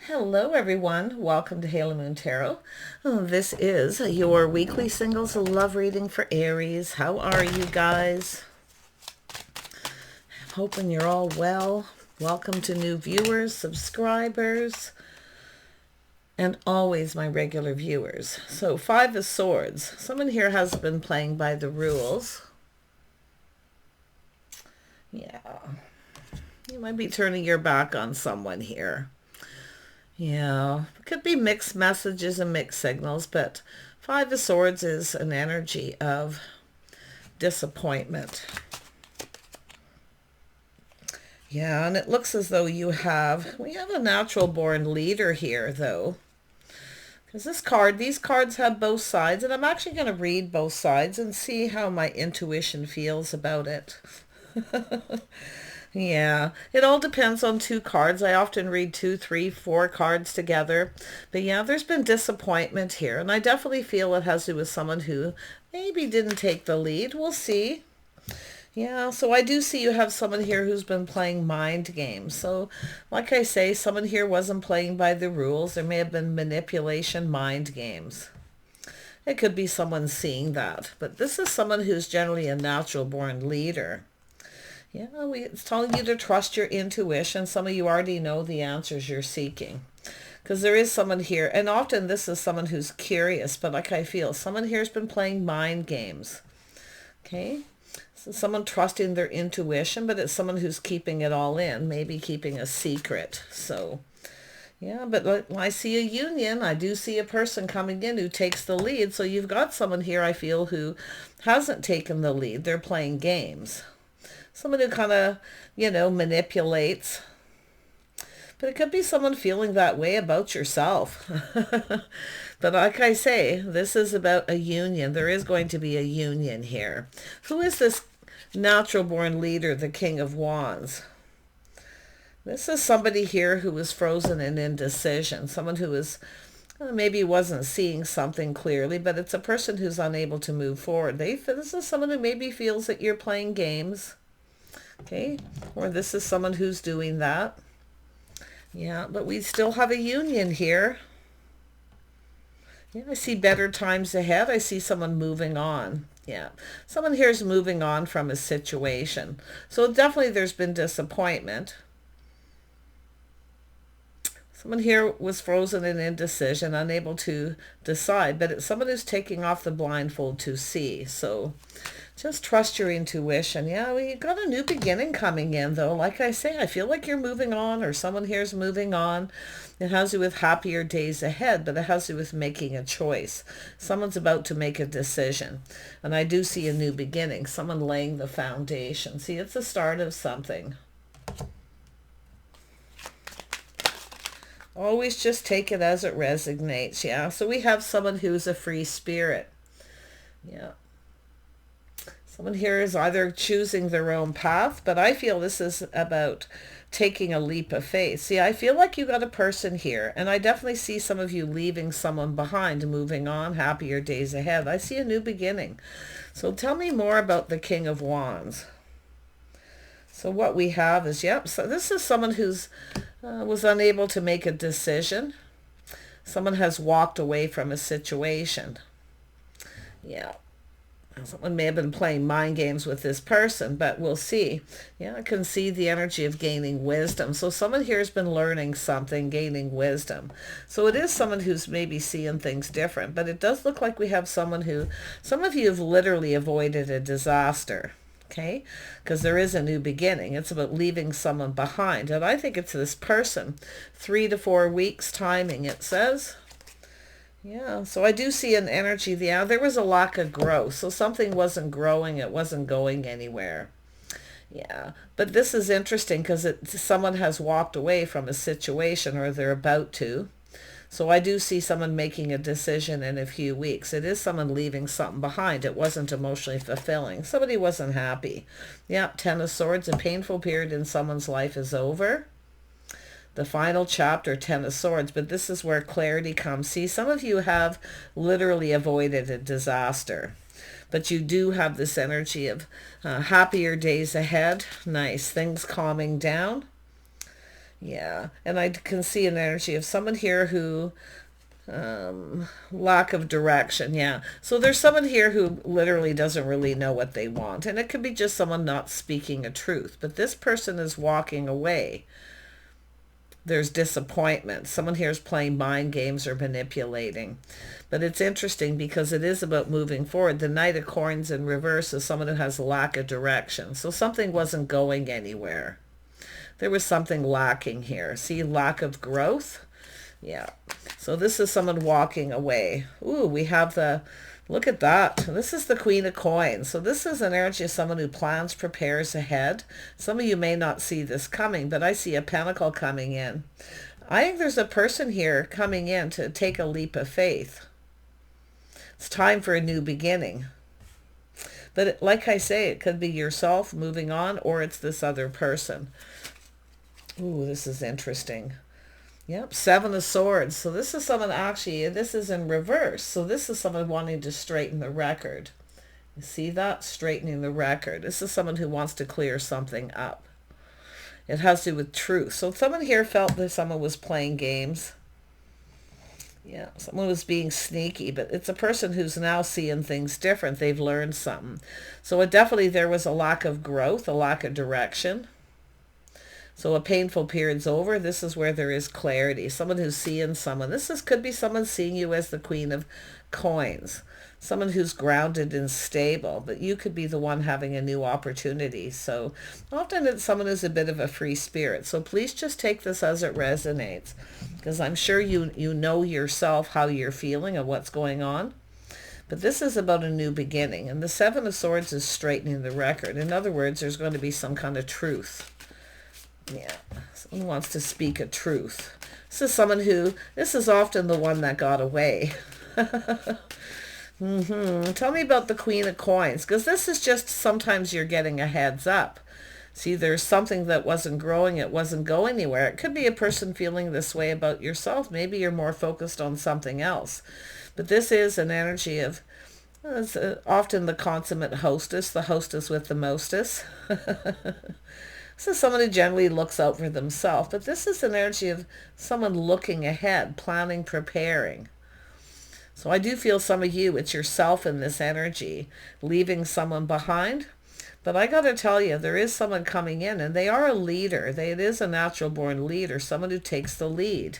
Hello everyone, welcome to Halo Moon Tarot. This is your weekly singles love reading for Aries. How are you guys? I'm hoping you're all well. Welcome to new viewers, subscribers, and always my regular viewers. So Five of Swords. Someone here has been playing by the rules. Yeah. You might be turning your back on someone here. Yeah, it could be mixed messages and mixed signals, but Five of Swords is an energy of disappointment. Yeah, and it looks as though we have a natural born leader here, though. Because these cards have both sides, and I'm actually going to read both sides and see how my intuition feels about it. Yeah, it all depends on two cards. I often read 2, 3, 4 cards together. But yeah, there's been disappointment here. And I definitely feel it has to do with someone who maybe didn't take the lead. We'll see. Yeah, so I do see you have someone here who's been playing mind games. So like I say, someone here wasn't playing by the rules. There may have been manipulation, mind games. It could be someone seeing that. But this is someone who's generally a natural born leader. Yeah, it's telling you to trust your intuition. Some of you already know the answers you're seeking. Because there is someone here, and often this is someone who's curious, but like I feel, someone here has been playing mind games. Okay? So someone trusting their intuition, but it's someone who's keeping it all in, maybe keeping a secret. So, yeah, but I see a union. I do see a person coming in who takes the lead. So you've got someone here, I feel, who hasn't taken the lead. They're playing games. Someone who kind of, manipulates. But it could be someone feeling that way about yourself. But like I say, this is about a union. There is going to be a union here. Who is this natural born leader, the King of Wands? This is somebody here who was frozen in indecision. Someone who is maybe wasn't seeing something clearly, but it's a person who's unable to move forward. This is someone who maybe feels that you're playing games. Okay, or this is someone who's doing that. Yeah, but we still have a union here. Yeah, I see better times ahead. I see someone moving on. Yeah, someone here is moving on from a situation. So definitely there's been disappointment. Someone here was frozen in indecision, unable to decide, but it's someone who's taking off the blindfold to see. So just trust your intuition. Yeah, we got a new beginning coming in, though. Like I say, I feel like you're moving on, or someone here is moving on. It has to do with happier days ahead, but it has to do with making a choice. Someone's about to make a decision. And I do see a new beginning, someone laying the foundation. See, it's the start of something. Always just take it as it resonates. Yeah, so we have someone who's a free spirit. Yeah. Someone here is either choosing their own path, but I feel this is about taking a leap of faith. See, I feel like you got a person here, and I definitely see some of you leaving someone behind, moving on, happier days ahead. I see a new beginning. So tell me more about the King of Wands. So what we have is, so this is someone who's was unable to make a decision. Someone has walked away from a situation. Yeah. Someone may have been playing mind games with this person, but we'll see. Yeah, I can see the energy of gaining wisdom. So someone here has been learning something, gaining wisdom. So it is someone who's maybe seeing things different, but it does look like we have someone who, some of you have literally avoided a disaster. Okay, because there is a new beginning. It's about leaving someone behind. And I think it's this person. 3 to 4 weeks timing, it says. Yeah, so I do see an energy. There was a lack of growth. So something wasn't growing. It wasn't going anywhere. Yeah, but this is interesting because someone has walked away from a situation, or they're about to. So I do see someone making a decision in a few weeks. It is someone leaving something behind. It wasn't emotionally fulfilling. Somebody wasn't happy. Yeah, Ten of Swords, a painful period in someone's life is over. The final chapter, Ten of Swords, but this is where clarity comes. See, some of you have literally avoided a disaster, but you do have this energy of happier days ahead. Nice. Things calming down. Yeah, and I can see an energy of someone here who lack of direction. Yeah, so there's someone here who literally doesn't really know what they want, and it could be just someone not speaking a truth, but this person is walking away. There's disappointment. Someone here is playing mind games or manipulating. But it's interesting because it is about moving forward. The Knight of Coins in reverse is someone who has lack of direction. So something wasn't going anywhere. There was something lacking here. See, lack of growth? Yeah. So this is someone walking away. Ooh, we have the, look at that. This is the Queen of Coins. So this is an energy of someone who plans, prepares ahead. Some of you may not see this coming, but I see a pentacle coming in. I think there's a person here coming in to take a leap of faith. It's time for a new beginning. But like I say, it could be yourself moving on, or it's this other person. Ooh, this is interesting. Yep, Seven of Swords. So this is someone actually, this is in reverse. So this is someone wanting to straighten the record. You see that? Straightening the record. This is someone who wants to clear something up. It has to do with truth. So someone here felt that someone was playing games. Yeah, someone was being sneaky, but it's a person who's now seeing things different. They've learned something. So it definitely, there was a lack of growth, a lack of direction. So a painful period's over. This is where there is clarity. Someone who's seeing someone. Could be someone seeing you as the Queen of Coins. Someone who's grounded and stable. But you could be the one having a new opportunity. So often it's someone who's a bit of a free spirit. So please just take this as it resonates. Because I'm sure you know yourself how you're feeling and what's going on. But this is about a new beginning. And the Seven of Swords is straightening the record. In other words, there's going to be some kind of truth. Yeah, someone wants to speak a truth. This is often the one that got away. Tell me about the Queen of Coins, because this is just sometimes you're getting a heads up. See, there's something that wasn't growing, it wasn't going anywhere. It could be a person feeling this way about yourself. Maybe you're more focused on something else. But this is an energy of, it's often the consummate hostess, the hostess with the mostess. This is someone who generally looks out for themselves, but this is an energy of someone looking ahead, planning, preparing. So I do feel some of you, it's yourself in this energy, leaving someone behind. But I got to tell you, there is someone coming in, and they are a leader. It is a natural born leader, someone who takes the lead.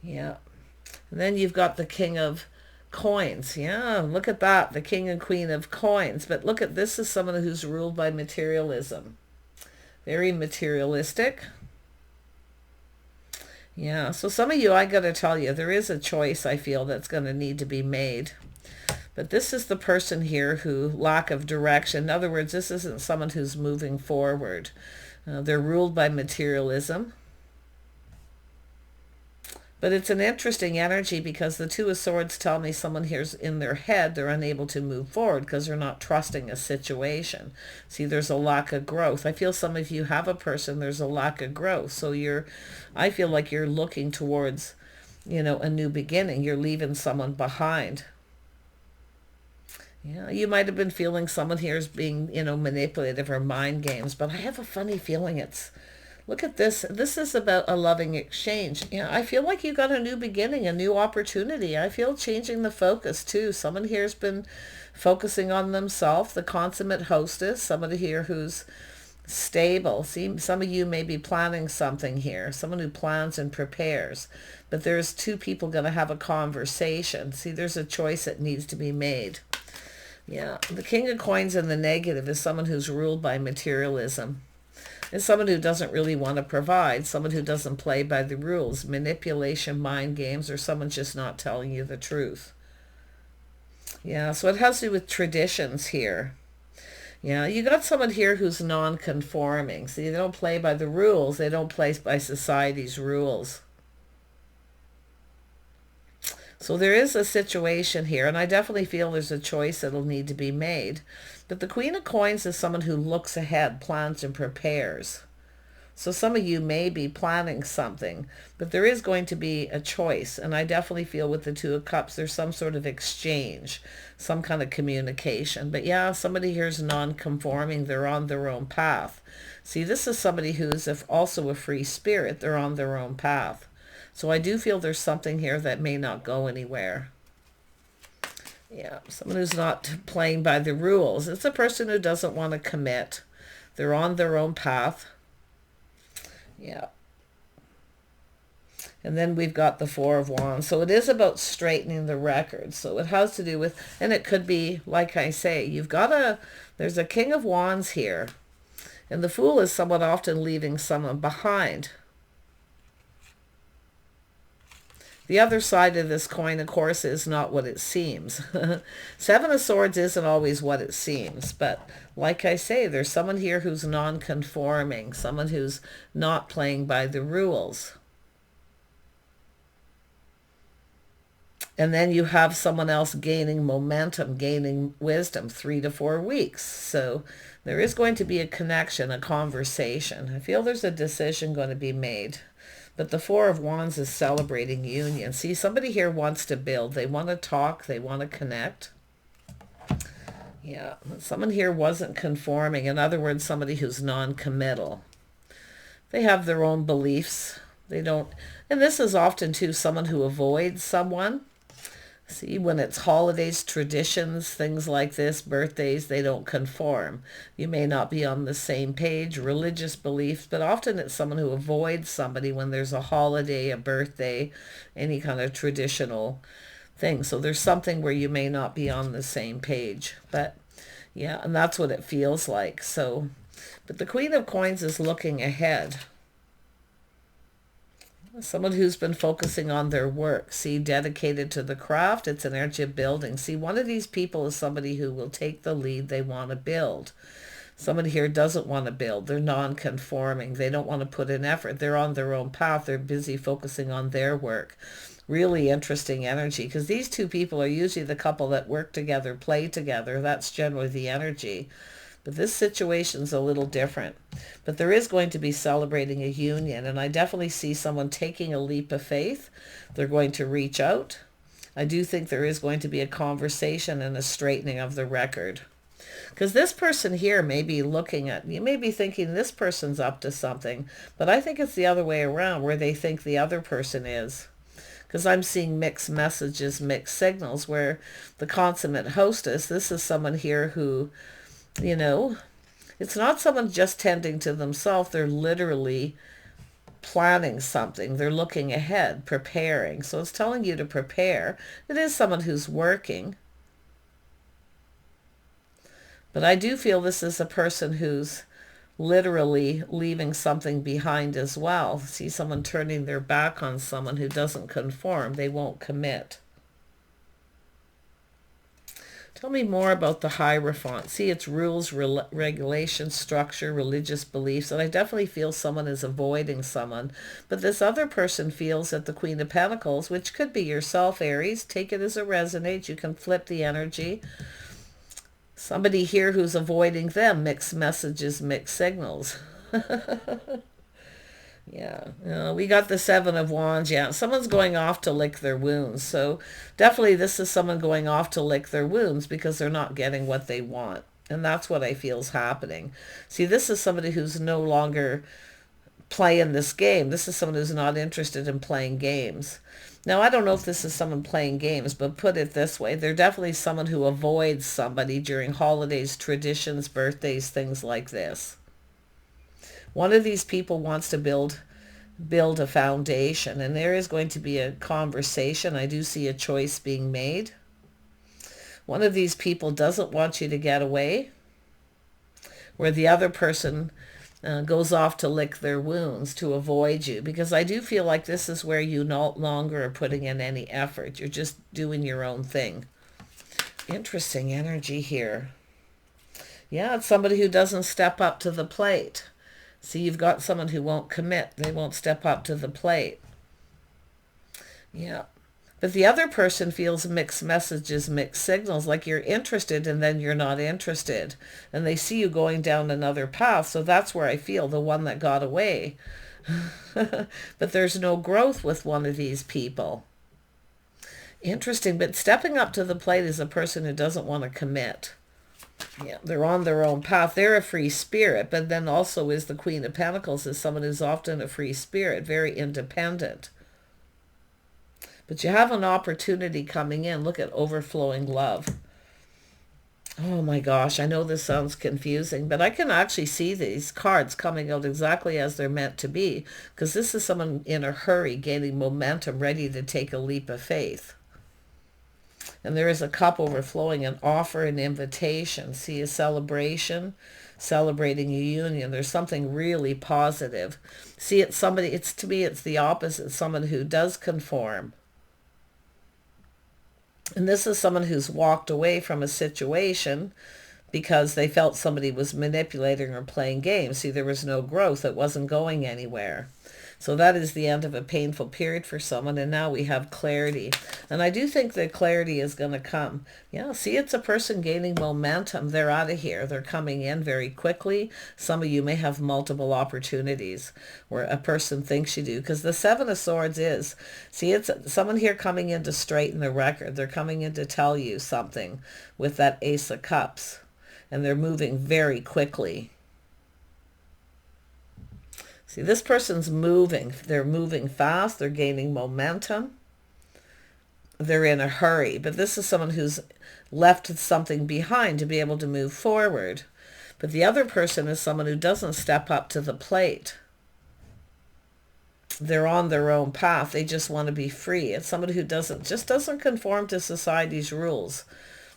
Yeah. And then you've got the King of Coins. Yeah, look at that, the King and Queen of Coins. But look at this, is someone who's ruled by materialism. Very materialistic. Yeah, so some of you, I got to tell you, there is a choice I feel that's going to need to be made. But this is the person here who lack of direction. In other words, this isn't someone who's moving forward. They're ruled by materialism. But it's an interesting energy because the Two of Swords tell me someone here's in their head, they're unable to move forward because they're not trusting a situation. See, there's a lack of growth. I feel some of you have a person, there's a lack of growth. So I feel like you're looking towards, a new beginning. You're leaving someone behind. Yeah, you might have been feeling someone here is being, manipulative or mind games, but I have a funny feeling look at this. This is about a loving exchange. Yeah, I feel like you got a new beginning, a new opportunity. I feel changing the focus too. Someone here has been focusing on themselves, the consummate hostess, somebody here who's stable. See, some of you may be planning something here, someone who plans and prepares. But there's two people going to have a conversation. See, there's a choice that needs to be made. Yeah, the King of Coins in the negative is someone who's ruled by materialism. It's someone who doesn't really want to provide, someone who doesn't play by the rules, manipulation, mind games, or someone's just not telling you the truth. Yeah, so it has to do with traditions here. Yeah, you got someone here who's non-conforming. See, they don't play by the rules. They don't play by society's rules. So there is a situation here, and I definitely feel there's a choice that'll need to be made. But the Queen of Coins is someone who looks ahead, plans, and prepares. So some of you may be planning something, but there is going to be a choice. And I definitely feel with the Two of Cups, there's some sort of exchange, some kind of communication. But yeah, somebody here is non-conforming. They're on their own path. See, this is somebody who's also a free spirit. They're on their own path. So I do feel there's something here that may not go anywhere. Yeah, someone who's not playing by the rules. It's a person who doesn't want to commit. They're on their own path. Yeah. And then we've got the Four of Wands. So it is about straightening the record. So it has to do with, and it could be, like I say, there's a King of Wands here. And the Fool is somewhat often leaving someone behind. The other side of this coin, of course, is not what it seems. Seven of Swords isn't always what it seems. But like I say, there's someone here who's non-conforming, someone who's not playing by the rules. And then you have someone else gaining momentum, gaining wisdom, 3 to 4 weeks. So there is going to be a connection, a conversation. I feel there's a decision going to be made. But the Four of Wands is celebrating union. See, somebody here wants to build. They want to talk. They want to connect. Yeah, someone here wasn't conforming. In other words, somebody who's non-committal. They have their own beliefs. They don't, and this is often too someone who avoids someone. See, when it's holidays, traditions, things like this, birthdays, they don't conform. You may not be on the same page, religious beliefs, but often it's someone who avoids somebody when there's a holiday, a birthday, any kind of traditional thing. So there's something where you may not be on the same page. But yeah, and that's what it feels like. So, but the Queen of Coins is looking ahead. Someone who's been focusing on their work. See, dedicated to the craft. It's an energy of building. See, one of these people is somebody who will take the lead. They want to build. Somebody here doesn't want to build. They're non-conforming. They don't want to put in effort. They're on their own path. They're busy focusing on their work. Really interesting energy, because these two people are usually the couple that work together, play together. That's generally the energy. But this situation's a little different. But there is going to be celebrating a union. And I definitely see someone taking a leap of faith. They're going to reach out. I do think there is going to be a conversation and a straightening of the record. Because this person here may be looking at, you may be thinking this person's up to something. But I think it's the other way around, where they think the other person is. Because I'm seeing mixed messages, mixed signals, where the consummate hostess, this is someone here who, you know, it's not someone just tending to themselves. They're literally planning something. They're looking ahead, preparing. So it's telling you to prepare. It is someone who's working. But I do feel this is a person who's literally leaving something behind as well. See someone turning their back on someone who doesn't conform. They won't commit. Tell me more about the Hierophant. See, it's rules, regulations, structure, religious beliefs. And I definitely feel someone is avoiding someone. But this other person feels that the Queen of Pentacles, which could be yourself, Aries, take it as it resonates. You can flip the energy. Somebody here who's avoiding them. Mixed messages, mixed signals. Yeah, we got the Seven of Wands. Yeah, someone's going off to lick their wounds. So definitely this is someone going off to lick their wounds because they're not getting what they want. And that's what I feel is happening. See, this is somebody who's no longer playing this game. This is someone who's not interested in playing games. Now, I don't know if this is someone playing games, but put it this way. They're definitely someone who avoids somebody during holidays, traditions, birthdays, things like this. One of these people wants to build a foundation, and there is going to be a conversation. I do see a choice being made. One of these people doesn't want you to get away, where the other person goes off to lick their wounds to avoid you, because I do feel like this is where you no longer are putting in any effort. You're just doing your own thing. Interesting energy here. Yeah, it's somebody who doesn't step up to the plate. See, you've got someone who won't commit. They won't step up to the plate. Yeah. But the other person feels mixed messages, mixed signals, like you're interested and then you're not interested. And they see you going down another path. So that's where I feel the one that got away. But there's no growth with one of these people. Interesting. But stepping up to the plate is a person who doesn't want to commit. Yeah, they're on their own path. They're a free spirit. But then also is the Queen of Pentacles is someone who's often a free spirit, very independent. But you have an opportunity coming in. Look at overflowing love. Oh my gosh, I know this sounds confusing, but I can actually see these cards coming out exactly as they're meant to be, because this is someone in a hurry, gaining momentum, ready to take a leap of faith. And there is a cup overflowing, an offer, an invitation. See, a celebration, celebrating a union. There's something really positive. See, it's somebody, to me, it's the opposite. Someone who does conform. And this is someone who's walked away from a situation because they felt somebody was manipulating or playing games. See, there was no growth. It wasn't going anywhere. So that is the end of a painful period for someone. And now we have clarity. And I do think that clarity is going to come. Yeah, see, it's a person gaining momentum. They're out of here. They're coming in very quickly. Some of you may have multiple opportunities where a person thinks you do. Because the Seven of Swords is, see, it's someone here coming in to straighten the record. They're coming in to tell you something with that Ace of Cups. And they're moving very quickly. See, this person's moving. They're moving fast. They're gaining momentum. They're in a hurry. But this is someone who's left something behind to be able to move forward. But the other person is someone who doesn't step up to the plate. They're on their own path. They just want to be free. It's someone who just doesn't conform to society's rules,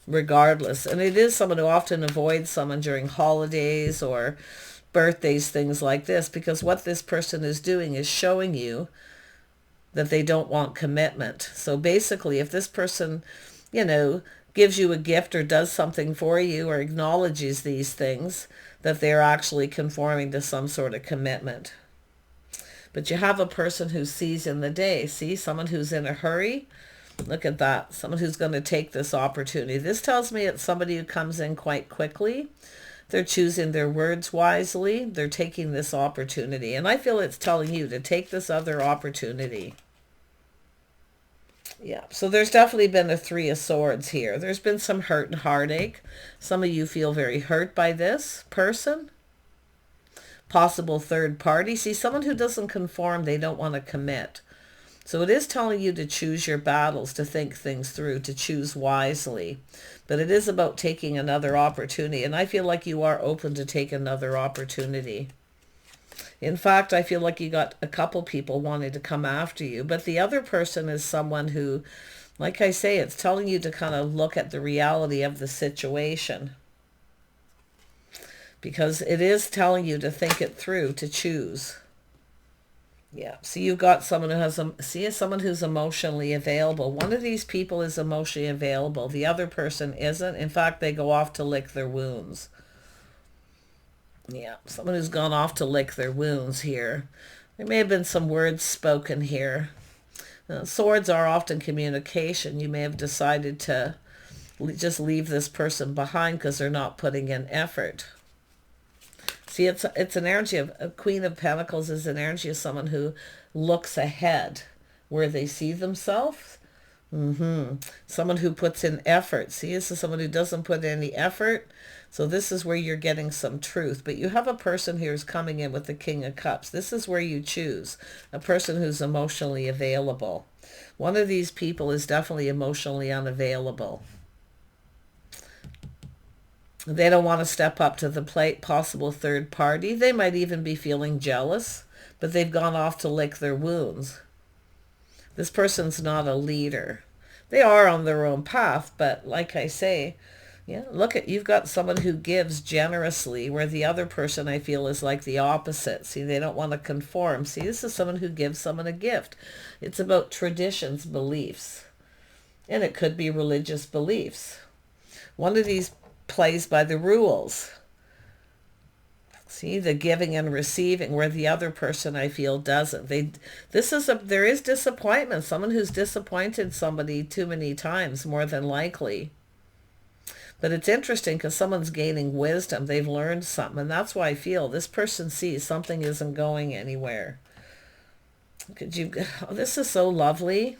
regardless. And it is someone who often avoids someone during holidays or birthdays, things like this, because what this person is doing is showing you that they don't want commitment. So basically, if this person, gives you a gift or does something for you or acknowledges these things, that they're actually conforming to some sort of commitment. But you have a person who sees in the day. See, someone who's in a hurry. Look at that. Someone who's going to take this opportunity. This tells me it's somebody who comes in quite quickly. They're choosing their words wisely. They're taking this opportunity. And I feel it's telling you to take this other opportunity. Yeah, so there's definitely been a Three of Swords here. There's been some hurt and heartache. Some of you feel very hurt by this person. Possible third party. See, someone who doesn't conform, they don't want to commit. So it is telling you to choose your battles, to think things through, to choose wisely. But it is about taking another opportunity. And I feel like you are open to take another opportunity. In fact, I feel like you got a couple people wanting to come after you. But the other person is someone who, like I say, it's telling you to kind of look at the reality of the situation. Because it is telling you to think it through, to choose. Yeah, so you've got someone who has, someone who's emotionally available. One of these people is emotionally available. The other person isn't. In fact, they go off to lick their wounds. Yeah, someone who's gone off to lick their wounds here. There may have been some words spoken here. Swords are often communication. You may have decided to just leave this person behind because they're not putting in effort. See, it's an energy of a Queen of Pentacles is an energy of someone who looks ahead where they see themselves. Someone who puts in effort. See, this is someone who doesn't put any effort. So this is where you're getting some truth. But you have a person here who's coming in with the King of Cups. This is where you choose a person who's emotionally available. One of these people is definitely emotionally unavailable. They don't want to step up to the plate. Possible third party. They might even be feeling jealous, but they've gone off to lick their wounds. This person's not a leader. They are on their own path, but like I say, yeah, look at, you've got someone who gives generously, where the other person I feel is like the opposite. See, they don't want to conform. See, this is someone who gives someone a gift. It's about traditions, beliefs, and it could be religious beliefs. One of these plays by the rules. See, the giving and receiving, where the other person, I feel, doesn't. There is disappointment. Someone who's disappointed somebody too many times, more than likely. But it's interesting because someone's gaining wisdom. They've learned something. And that's why I feel this person sees something isn't going anywhere. Oh, this is so lovely.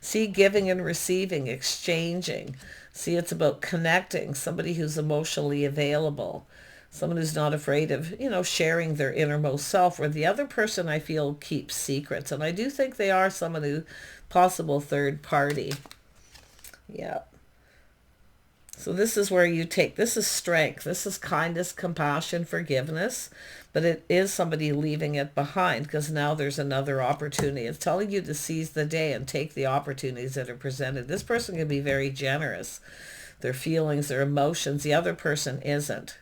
See, giving and receiving, exchanging. See, it's about connecting. Somebody who's emotionally available. Someone who's not afraid of, sharing their innermost self. Where the other person, I feel, keeps secrets. And I do think they are someone who, possible third party. Yeah. So this is where this is strength. This is kindness, compassion, forgiveness. But it is somebody leaving it behind because now there's another opportunity. It's telling you to seize the day and take the opportunities that are presented. This person can be very generous. Their feelings, their emotions. The other person isn't.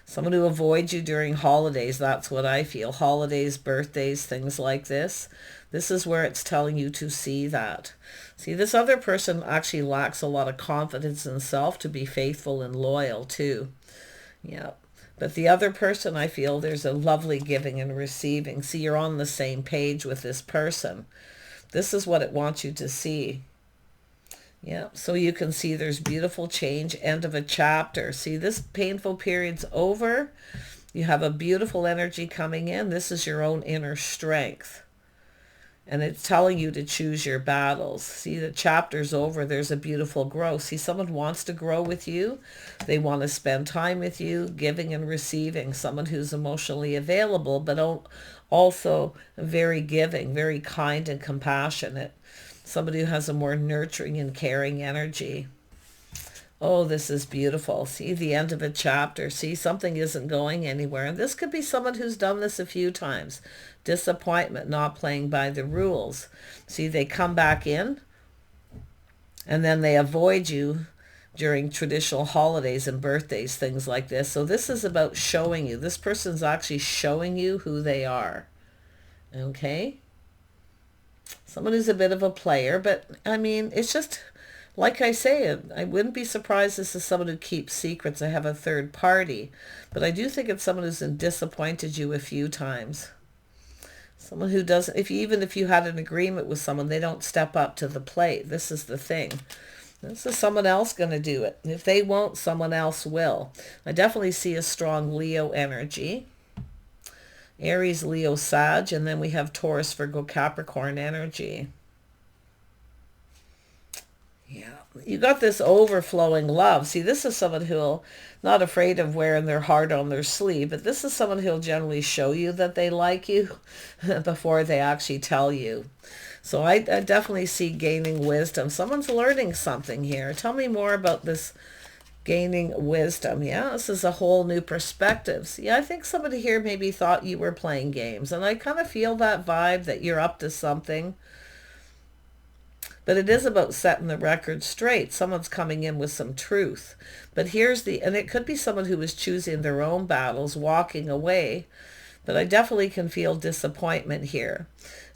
Someone who avoids you during holidays, that's what I feel. Holidays, birthdays, things like this. This is where it's telling you to see that. See, this other person actually lacks a lot of confidence in self to be faithful and loyal too. Yeah. But the other person, I feel there's a lovely giving and receiving. See, you're on the same page with this person. This is what it wants you to see. Yeah, so you can see there's beautiful change, end of a chapter. See, this painful period's over. You have a beautiful energy coming in. This is your own inner strength. And it's telling you to choose your battles. See, the chapter's over. There's a beautiful growth. See, someone wants to grow with you. They want to spend time with you, giving and receiving. Someone who's emotionally available, but also very giving, very kind and compassionate. Somebody who has a more nurturing and caring energy. Oh, this is beautiful. See, the end of a chapter. See, something isn't going anywhere. And this could be someone who's done this a few times. Disappointment, not playing by the rules. See, they come back in and then they avoid you during traditional holidays and birthdays, things like this. So this is about showing you. This person's actually showing you who they are. Okay? Someone who's a bit of a player, but I mean, it's just, like I say, I wouldn't be surprised this is someone who keeps secrets. I have a third party, but I do think it's someone who's disappointed you a few times. Someone who doesn't, even if you had an agreement with someone, they don't step up to the plate. This is the thing. This is someone else going to do it. If they won't, someone else will. I definitely see a strong Leo energy. Aries, Leo, Sag, and then we have Taurus, Virgo, Capricorn energy. Yeah, you got this overflowing love. See, this is someone who'll not afraid of wearing their heart on their sleeve, but this is someone who'll generally show you that they like you before they actually tell you. So I definitely see gaining wisdom. Someone's learning something here. Tell me more about this gaining wisdom. Yeah, this is a whole new perspective. See, I think somebody here maybe thought you were playing games, and I kind of feel that vibe that you're up to something. But it is about setting the record straight. Someone's coming in with some truth. But and it could be someone who was choosing their own battles, walking away. But I definitely can feel disappointment here.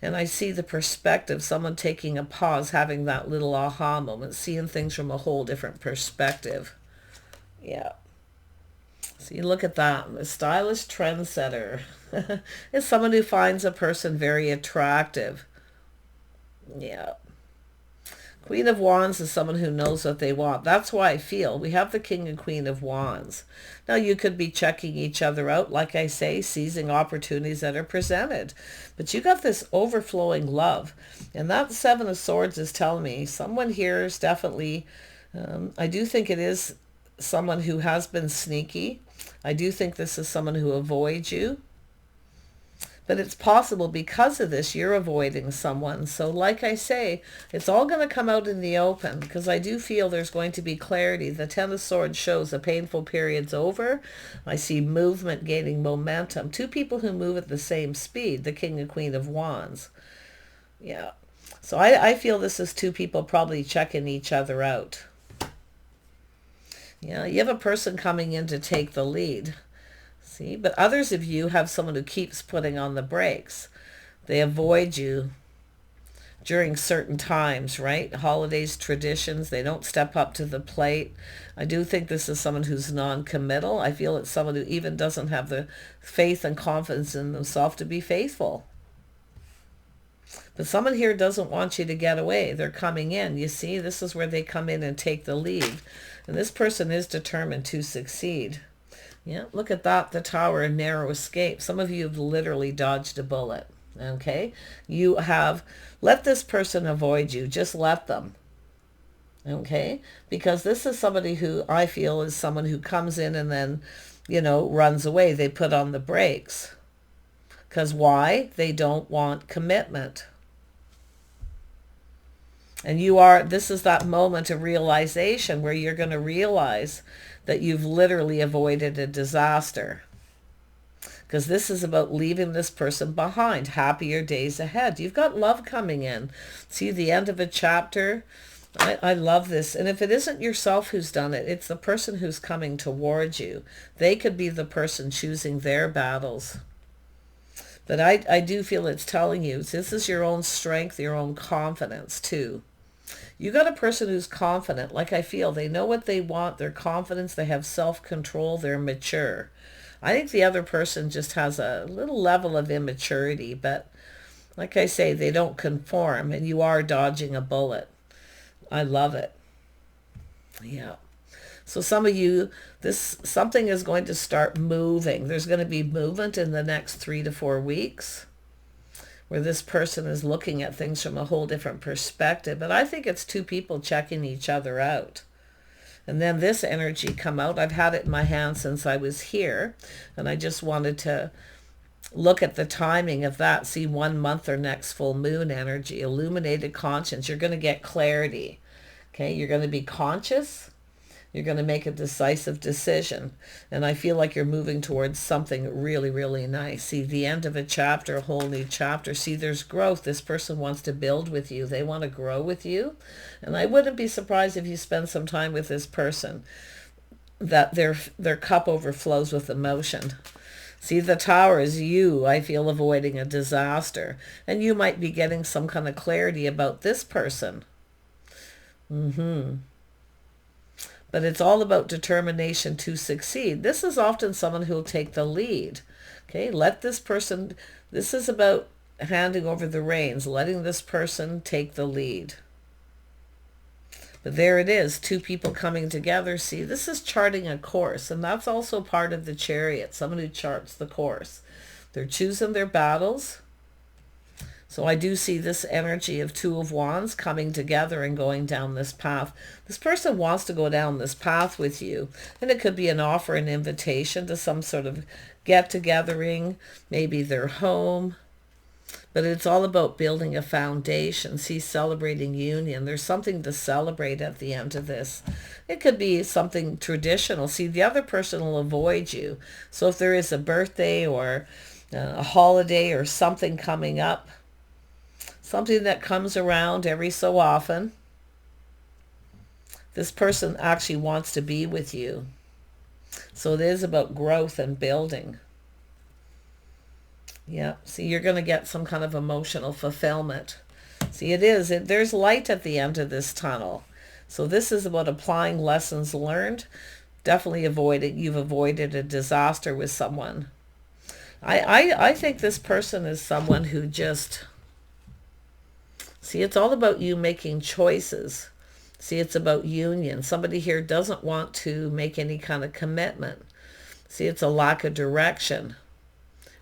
And I see the perspective, someone taking a pause, having that little aha moment, seeing things from a whole different perspective. Yeah. So you look at that. A stylish trendsetter is someone who finds a person very attractive. Yeah. Queen of Wands is someone who knows what they want. That's why I feel we have the King and Queen of Wands. Now you could be checking each other out, like I say, seizing opportunities that are presented. But you got this overflowing love. And that Seven of Swords is telling me someone here is definitely, I do think it is someone who has been sneaky. I do think this is someone who avoids you. But it's possible because of this, you're avoiding someone. So like I say, it's all going to come out in the open because I do feel there's going to be clarity. The Ten of Swords shows a painful period's over. I see movement gaining momentum. Two people who move at the same speed, the King and Queen of Wands. Yeah. So I feel this is two people probably checking each other out. Yeah, you have a person coming in to take the lead. See, but others of you have someone who keeps putting on the brakes. They avoid you during certain times, right? Holidays, traditions, they don't step up to the plate. I do think this is someone who's non-committal. I feel it's someone who even doesn't have the faith and confidence in themselves to be faithful. But someone here doesn't want you to get away. They're coming in. You see, this is where they come in and take the lead. And this person is determined to succeed. Yeah, look at that, the Tower, and narrow escape. Some of you have literally dodged a bullet. Okay? You have let this person avoid you. Just let them. Okay? Because this is somebody who I feel is someone who comes in and then, runs away. They put on the brakes. Because why? They don't want commitment. And this is that moment of realization where you're going to realize that you've literally avoided a disaster. Because this is about leaving this person behind. Happier days ahead. You've got love coming in. See the end of a chapter? I love this. And if it isn't yourself who's done it, it's the person who's coming towards you. They could be the person choosing their battles. But I do feel it's telling you, this is your own strength, your own confidence too. You got a person who's confident, like I feel. They know what they want, they're confident, they have self-control, they're mature. I think the other person just has a little level of immaturity, but like I say, they don't conform, and you are dodging a bullet. I love it. Yeah. So some of you, something is going to start moving. There's going to be movement in the next 3 to 4 weeks where this person is looking at things from a whole different perspective. But I think it's two people checking each other out. And then this energy come out. I've had it in my hand since I was here. And I just wanted to look at the timing of that. See 1 month or next full moon energy. Illuminated conscience. You're going to get clarity. Okay, you're going to be conscious. You're going to make a decisive decision. And I feel like you're moving towards something really, really nice. See, the end of a chapter, a whole new chapter. See, there's growth. This person wants to build with you. They want to grow with you. And I wouldn't be surprised if you spend some time with this person, that their cup overflows with emotion. See, the Tower is you, I feel, avoiding a disaster. And you might be getting some kind of clarity about this person. But it's all about determination to succeed. This is often someone who will take the lead. Okay, let this person, this is about handing over the reins, letting this person take the lead. But there it is, two people coming together. See, this is charting a course, and that's also part of the Chariot, someone who charts the course. They're choosing their battles. So I do see this energy of Two of Wands coming together and going down this path. This person wants to go down this path with you. And it could be an offer, an invitation to some sort of get-togethering, maybe their home. But it's all about building a foundation. See, celebrating union. There's something to celebrate at the end of this. It could be something traditional. See, the other person will avoid you. So if there is a birthday or a holiday or something coming up, something that comes around every so often, this person actually wants to be with you. So it is about growth and building. Yeah, see, you're going to get some kind of emotional fulfillment. See, there's light at the end of this tunnel. So this is about applying lessons learned. Definitely you've avoided a disaster with someone. I think this person is someone who just... See, it's all about you making choices. See, it's about union. Somebody here doesn't want to make any kind of commitment. See, it's a lack of direction.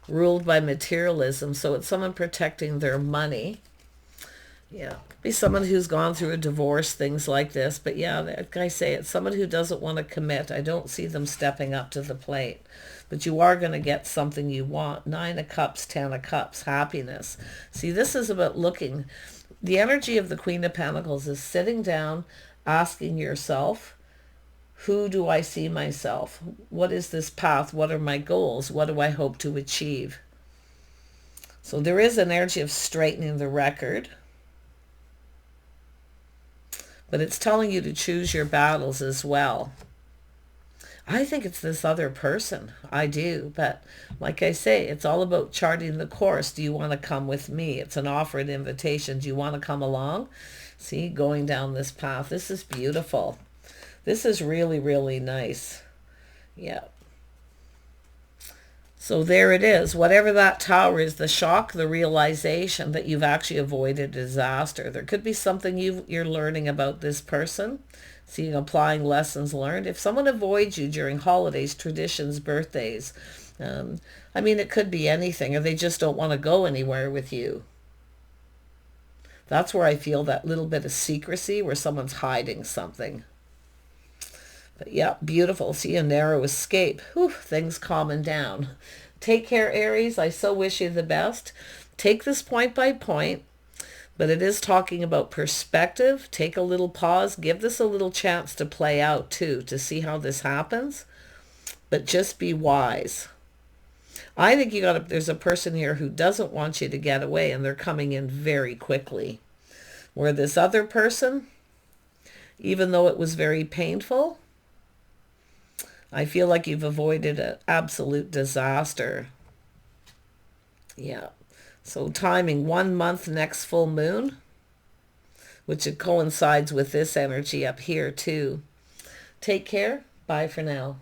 Ruled by materialism. So it's someone protecting their money. Yeah. Be someone who's gone through a divorce, things like this. But yeah, like I say, it's someone who doesn't want to commit. I don't see them stepping up to the plate. But you are going to get something you want. 9 of Cups, 10 of Cups, happiness. See, this is about looking... The energy of the Queen of Pentacles is sitting down, asking yourself, who do I see myself? What is this path? What are my goals? What do I hope to achieve? So there is an energy of straightening the record. But it's telling you to choose your battles as well. I think it's this other person. I do. But like I say, it's all about charting the course. Do you want to come with me? It's an offer, an invitation. Do you want to come along? See, going down this path. This is beautiful. This is really, really nice. Yeah. So there it is. Whatever that tower is, the shock, the realization that you've actually avoided disaster. There could be something you're learning about this person. Seeing applying lessons learned. If someone avoids you during holidays, traditions, birthdays, I mean, it could be anything, or they just don't want to go anywhere with you. That's where I feel that little bit of secrecy, where someone's hiding something. But yeah, beautiful. See, a narrow escape. Whew, things calming down. Take care, Aries. I so wish you the best. Take this point by point. But it is talking about perspective. Take a little pause. Give this a little chance to play out too, to see how this happens. But just be wise. I think there's a person here who doesn't want you to get away, and they're coming in very quickly. Where this other person, even though it was very painful, I feel like you've avoided an absolute disaster. Yeah. So timing 1 month next full moon, which it coincides with this energy up here too. Take care. Bye for now.